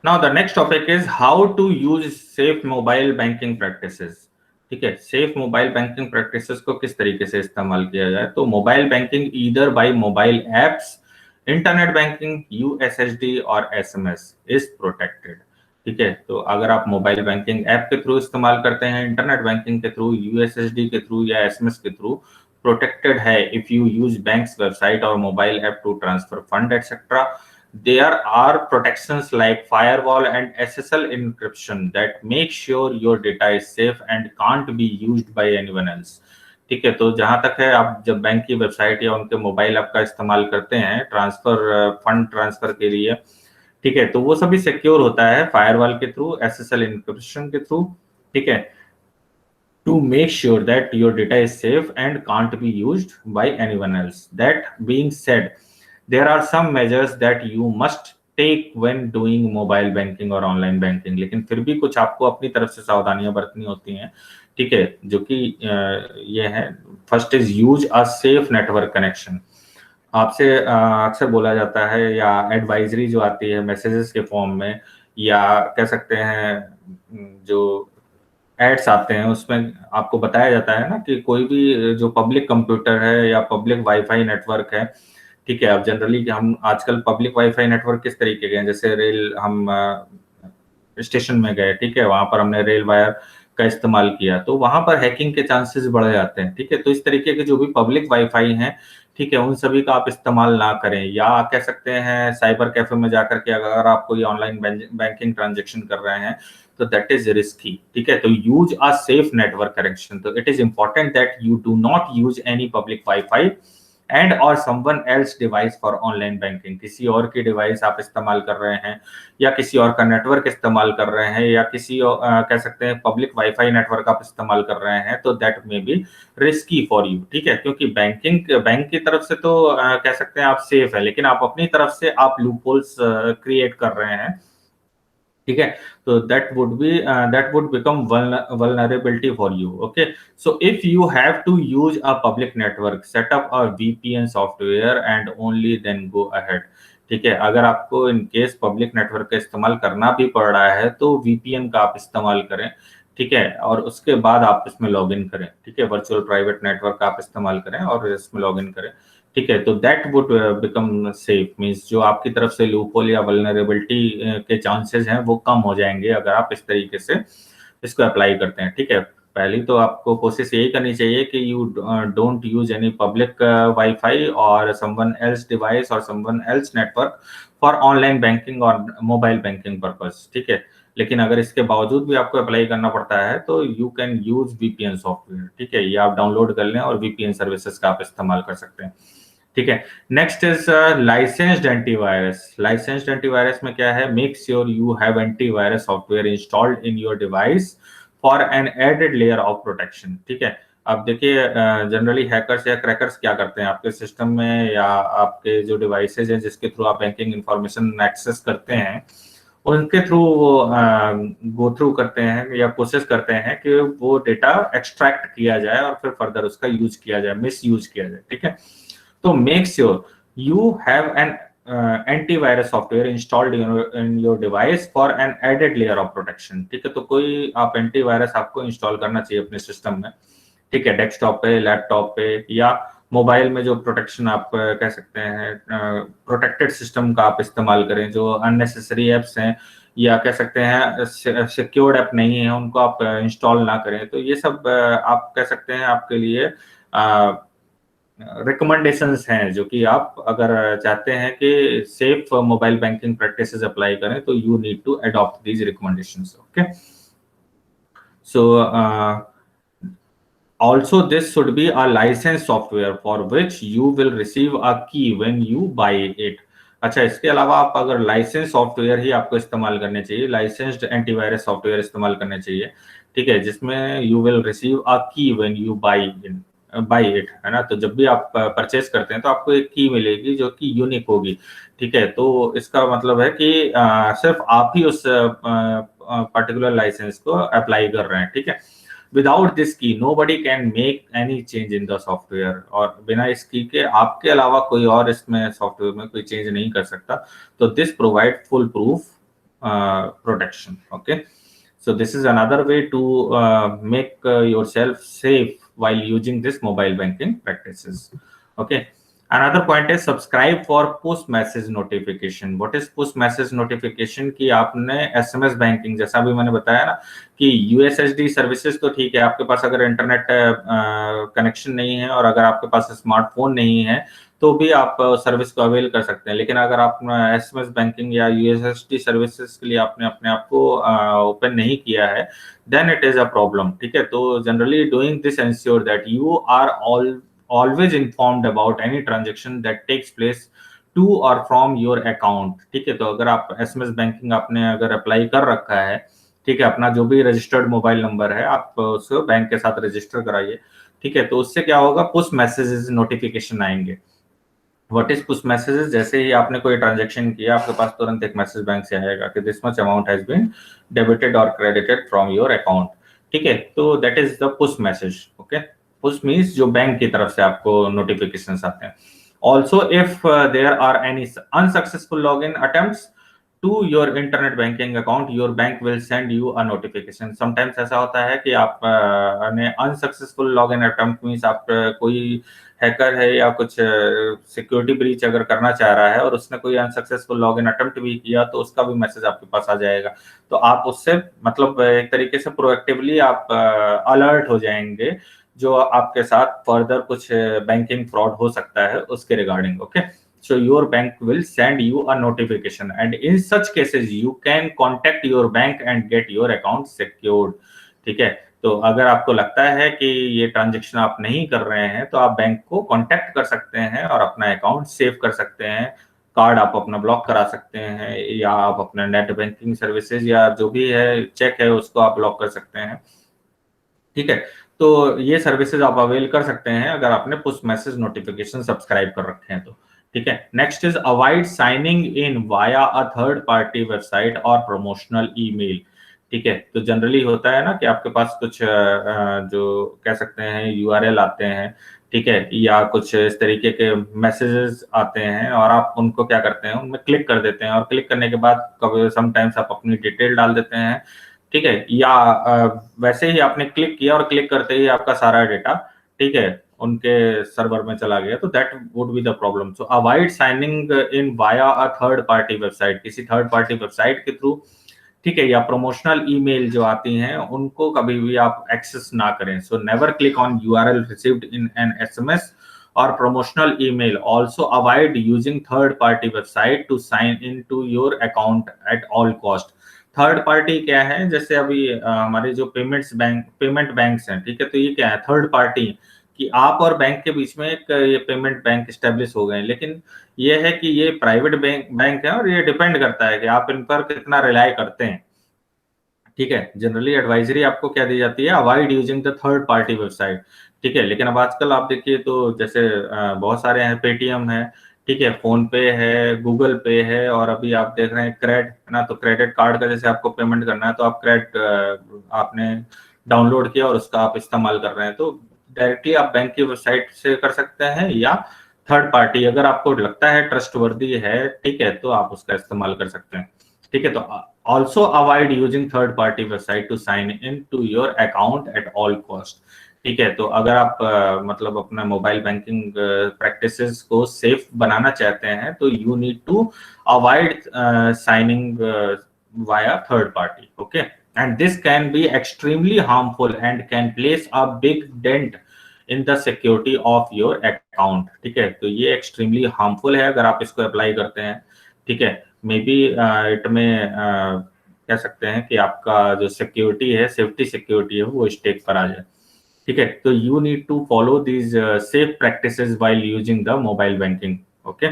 Now the next topic is how to use safe mobile banking practices. ठीक है, safe mobile banking practices को किस तरीके से इस्तेमाल किया जाए। तो mobile banking either by mobile apps, internet banking, USSD और एसएमएस इज प्रोटेक्टेड। ठीक है, तो अगर आप मोबाइल बैंकिंग ऐप के थ्रू इस्तेमाल करते हैं, इंटरनेट बैंकिंग के थ्रू, यूएसएसडी के थ्रू या एसएमएस के थ्रू, प्रोटेक्टेड है if you use banks website और mobile app to transfer fund etcetera. There are protections like firewall and SSL encryption that make sure your data is safe and can't be used by anyone else। ठीक है, तो जहां तक है, आप जब bank की वेबसाइट या उनके मोबाइल ऐप का इस्तेमाल करते हैं फंड ट्रांसफर के लिए, ठीक है, तो वो सभी सिक्योर होता है फायरवॉल के थ्रू, एसएसएल एन्क्रिप्शन के थ्रू। ठीक है, to make sure that your data is safe and can't be used by anyone else। That being said, there are some measures that you must take when doing mobile banking और online banking, लेकिन फिर भी कुछ आपको अपनी तरफ से सावधानियां बरतनी होती हैं। ठीक है, जो कि ये है, first is use a safe network connection. आपसे अक्सर बोला जाता है या एडवाइजरी जो आती है मैसेजेस के फॉर्म में, या कह सकते हैं जो एड्स आते हैं, उसमें आपको बताया जाता है ना कि कोई भी जो पब्लिक कंप्यूटर है या पब्लिक वाईफाई नेटवर्क है। ठीक है, अब जनरली हम आजकल पब्लिक वाईफाई नेटवर्क किस तरीके के हैं, जैसे रेल, हम स्टेशन में गए, ठीक है, वहां पर हमने रेल वायर का इस्तेमाल किया, तो वहां पर हैकिंग के चांसेस बढ़ जाते हैं। ठीक है, तो इस तरीके के जो भी पब्लिक वाईफाई हैं, ठीक है, उन सभी का आप इस्तेमाल ना करें, या कह सकते हैं साइबर कैफे में जाकर के अगर आप कोई ऑनलाइन बैंकिंग ट्रांजेक्शन कर रहे हैं तो दैट इज रिस्की। ठीक है, तो use a safe network connection. तो it is important that you do not use any public wifi and और someone else device for online banking. किसी और की डिवाइस आप इस्तेमाल कर रहे हैं, या किसी और का नेटवर्क इस्तेमाल कर रहे हैं, या किसी कह सकते हैं पब्लिक वाईफाई नेटवर्क आप इस्तेमाल कर रहे हैं, तो that may be risky for you. ठीक है, क्योंकि बैंक की तरफ से तो कह सकते हैं आप सेफ है, लेकिन आप अपनी तरफ से आप लूपहोल्स क्रिएट कर रहे हैं। ठीक है, तो that would become vulnerability for you। okay, so if you have to use a public network, set up a VPN software and only then go ahead। ठीक है, अगर आपको इन केस पब्लिक नेटवर्क का इस्तेमाल करना भी पड़ रहा है तो VPN का आप इस्तेमाल करें। ठीक है, और उसके बाद आप इसमें लॉग इन करें। ठीक है, वर्चुअल प्राइवेट नेटवर्क का आप इस्तेमाल करें और इसमें लॉग इन करें। ठीक है, तो that would become safe, means जो आपकी तरफ से लूपहोल या वल्नरेबिलिटी के चांसेस हैं वो कम हो जाएंगे अगर आप इस तरीके से इसको अप्लाई करते हैं। ठीक है, पहली तो आपको कोशिश यही करनी चाहिए कि you don't use any public wifi और समवन एल्स डिवाइस और someone else network for online banking और मोबाइल बैंकिंग पर्पस। ठीक है, लेकिन अगर इसके बावजूद भी आपको अप्लाई करना पड़ता है तो you can use VPN software. ठीक है, ये आप डाउनलोड कर लें और VPN सर्विसेज का आप इस्तेमाल कर सकते हैं। ठीक है, next is licensed antivirus. Licensed antivirus में क्या है, make sure you have antivirus software installed in your device for an added layer of protection. ठीक है, अब देखिए जनरली हैकर्स या क्रैकर्स क्या करते हैं आपके सिस्टम में या आपके जो डिवाइसेज हैं जिसके थ्रू आप बैंकिंग इंफॉर्मेशन एक्सेस करते हैं, उनके थ्रू वो गो थ्रू करते हैं या कोशिश करते हैं कि वो डेटा एक्सट्रैक्ट किया जाए और फिर फर्दर उसका यूज किया जाए, मिस यूज किया जाए। ठीक है, तो make sure you have an antivirus software installed in your device for an added layer of protection. ठीक है, तो कोई आप एंटीवायरस आपको इंस्टॉल करना चाहिए अपने सिस्टम में। ठीक है, डेस्कटॉप पे, लैपटॉप पे या मोबाइल में जो प्रोटेक्शन आप कह सकते हैं, प्रोटेक्टेड सिस्टम का आप इस्तेमाल करें। जो अननेसेसरी एप्स हैं या कह सकते हैं सिक्योर्ड ऐप नहीं है, उनको आप इंस्टॉल ना करें। तो ये सब आप कह सकते हैं आपके लिए रिकमेंडेशंस हैं, जो कि आप अगर चाहते हैं कि safe mobile banking practices apply करें तो you need to adopt these recommendations. Okay, so also this should be a licensed software for which you will receive a key when you buy it। अच्छा, इसके अलावा आप अगर licence software ही आपको इस्तेमाल करने चाहिए, लाइसेंस्ड एंटीवायरस सॉफ्टवेयर इस्तेमाल करने चाहिए। ठीक है, जिसमें यू विल रिसीव अ की व्हेन यू बाई इट, है ना। तो जब भी आप परचेज करते हैं तो आपको एक की मिलेगी जो कि यूनिक होगी। ठीक है, तो इसका मतलब है कि सिर्फ आप ही उस पर्टिकुलर लाइसेंस को अप्लाई कर रहे हैं। ठीक है, विदाउट दिस की nobody can make any change in the software, और बिना इस की के आपके अलावा कोई और इसमें सॉफ्टवेयर में कोई चेंज नहीं कर सकता। तो this provide full proof protection. Okay, so this is another way to make yourself safe while using this mobile banking practices. Okay, another point is subscribe for push message notification. What is push message notification? कि आपने SMS banking, जैसा भी मैंने बताया ना कि USSD services तो ठीक है, आपके पास अगर इंटरनेट कनेक्शन नहीं है और अगर आपके पास स्मार्टफोन नहीं है तो भी आप सर्विस को अवेल कर सकते हैं। लेकिन अगर आप एसएमएस बैंकिंग या यूएसएसडी सर्विसेज के लिए आपने अपने आप को ओपन नहीं किया है, then it is a problem. ठीक है, तो generally doing this ensure that you are always informed about any transaction that takes place to or from your account। ठीक है, तो अगर आप एसएमएस बैंकिंग आपने अगर अप्लाई कर रखा है, ठीक है, अपना जो भी रजिस्टर्ड मोबाइल नंबर है आप उसको बैंक के साथ रजिस्टर कराइए। ठीक है, तो उससे क्या होगा, पुश मैसेजेस नोटिफिकेशन आएंगे। What is push messages? जैसे ही आपने कोई ट्रांजेक्शन किया, आपके पास तुरंत एक मैसेज बैंक से आएगा कि this much amount has been debited और क्रेडिटेड फ्रॉम योर अकाउंट। ठीक है, तो that is the push message. Okay, push means जो बैंक की तरफ से आपको नोटिफिकेशंस आते हैं। Also if there are any unsuccessful log in attempts to your internet banking account, your bank will send you a notification. Sometimes ऐसा होता है कि आप unsuccessful log in attempt means आप कोई हैकर है या कुछ सिक्योरिटी ब्रीच अगर करना चाह रहा है और उसने कोई अनसक्सेसफुल लॉगिन अटेम्प्ट भी किया तो उसका भी मैसेज आपके पास आ जाएगा। तो आप उससे मतलब एक तरीके से प्रोएक्टिवली आप अलर्ट हो जाएंगे जो आपके साथ फर्दर कुछ बैंकिंग फ्रॉड हो सकता है उसके regarding. Okay, so your bank will send you a notification and in such cases you can contact your bank and get your account secured। ठीक है, तो अगर आपको लगता है कि ये ट्रांजैक्शन आप नहीं कर रहे हैं तो आप बैंक को कांटेक्ट कर सकते हैं और अपना अकाउंट सेव कर सकते हैं। कार्ड आप अपना ब्लॉक करा सकते हैं या आप अपना नेट बैंकिंग सर्विसेज या जो भी है चेक है उसको आप ब्लॉक कर सकते हैं। ठीक है, तो ये सर्विसेज आप अवेल कर सकते हैं अगर आपने पुश मैसेज नोटिफिकेशन सब्सक्राइब कर रखे हैं तो। ठीक है, next is avoid signing in via a third party website और प्रमोशनल ईमेल। ठीक है, तो जनरली होता है ना कि आपके पास कुछ जो कह सकते हैं यूआरएल आते हैं, ठीक है, या कुछ इस तरीके के मैसेजेस आते हैं और आप उनको क्या करते हैं, उनमें क्लिक कर देते हैं और क्लिक करने के बाद कभी समटाइम्स आप अपनी डिटेल डाल देते हैं। ठीक है, या वैसे ही आपने क्लिक किया और क्लिक करते ही आपका सारा डेटा, ठीक है, उनके सर्वर में चला गया, तो that would be the problem. So avoid signing in via a third party website, किसी थर्ड पार्टी वेबसाइट के थ्रू। ठीक है, या प्रमोशनल ईमेल जो आती हैं उनको कभी भी आप एक्सेस ना करें। So never click on URL received in an SMS और promotional email. Also avoid using third party website to sign in to your account at all cost. Third party क्या है, जैसे अभी हमारे जो पेमेंट बैंक्स हैं, ठीक है, तो ये क्या है, थर्ड पार्टी कि आप और बैंक के बीच में एक ये पेमेंट बैंक स्टेब्लिश हो गए। लेकिन ये है कि ये प्राइवेट बैंक है और ये डिपेंड करता है कि आप इन पर कितना रिलाय करते हैं। ठीक है, जनरली एडवाइजरी आपको क्या दी जाती है, avoid using the third party website. ठीक है, लेकिन अब आजकल आप देखिए तो जैसे बहुत सारे हैं, पेटीएम है, ठीक है, फोन पे है, गूगल पे है, और अभी आप देख रहे हैं क्रेड है ना, तो क्रेडिट कार्ड का जैसे आपको पेमेंट करना है तो आप क्रेड आपने डाउनलोड किया और उसका आप इस्तेमाल कर रहे हैं, तो डायरेक्टली आप बैंक की वेबसाइट से कर सकते हैं या थर्ड पार्टी अगर आपको लगता है ट्रस्टवर्दी है, ठीक है, तो आप उसका इस्तेमाल कर सकते हैं। ठीक है, तो also avoid using third party website to sign in to your account at all cost. ठीक है, तो अगर आप मतलब अपना मोबाइल बैंकिंग प्रैक्टिसेस को सेफ बनाना चाहते हैं तो you need to avoid signing via third party. Okay, and this can be extremely harmful and can place a big dent in the security of your account. ठीक है, तो ये extremely harmful है अगर आप इसको अप्लाई करते हैं। ठीक है, मे बी इट में कह सकते हैं कि आपका जो सिक्योरिटी है, सेफ्टी सिक्योरिटी है, वो स्टेक पर आ जाए। ठीक है, तो you need to follow these safe practices while using the mobile banking. Okay,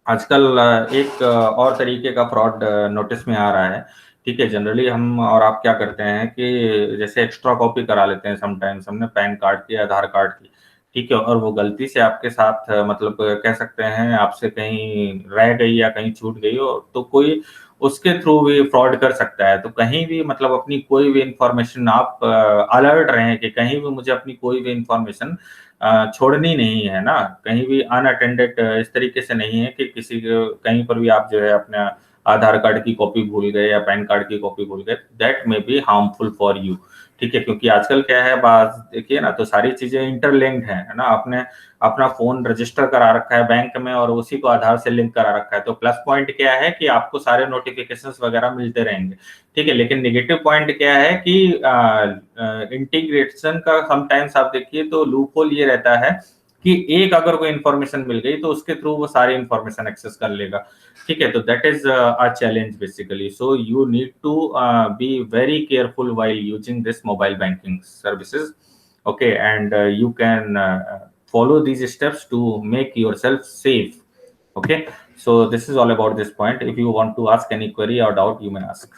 आजकल एक और तरीके का फ्रॉड नोटिस में आ रहा है। ठीक है, जनरली हम और आप क्या करते हैं कि जैसे एक्स्ट्रा कॉपी करा लेते हैं समटाइम्स हमने पैन कार्ड की, आधार कार्ड की, ठीक है, और वो गलती से आपके साथ मतलब कह सकते हैं आपसे कहीं रह गई या कहीं छूट गई हो, तो कोई उसके थ्रू भी फ्रॉड कर सकता है। तो कहीं भी मतलब अपनी कोई भी इंफॉर्मेशन आप अलर्ट रहें कि कहीं भी मुझे अपनी कोई भी इंफॉर्मेशन छोड़नी नहीं है ना, कहीं भी अनअटेंडेड इस तरीके से नहीं है कि किसी कहीं पर भी आप जो है अपना आधार कार्ड की कॉपी भूल गए या पैन कार्ड की कॉपी भूल गए, that may be harmful for you. ठीक है, क्योंकि आजकल क्या है, बात देखिए ना, तो सारी चीजें इंटरलिंक्ड है ना। आपने अपना फोन रजिस्टर करा रखा है बैंक में और उसी को आधार से लिंक करा रखा है, तो प्लस पॉइंट क्या है कि आपको सारे नोटिफिकेशंस वगैरह मिलते रहेंगे। ठीक है, लेकिन नेगेटिव पॉइंट क्या है कि इंटीग्रेशन का समटाइम्स आप देखिए तो लूप होल ये रहता है कि एक अगर कोई इन्फॉर्मेशन मिल गई तो उसके थ्रू वो सारी इन्फॉर्मेशन एक्सेस कर लेगा। ठीक है, तो that is a challenge basically. So you need to be very careful while using this mobile banking services. okay, and you can follow these steps to make yourself safe। okay, so this is all about this point. If you want to ask any query or doubt, you may ask।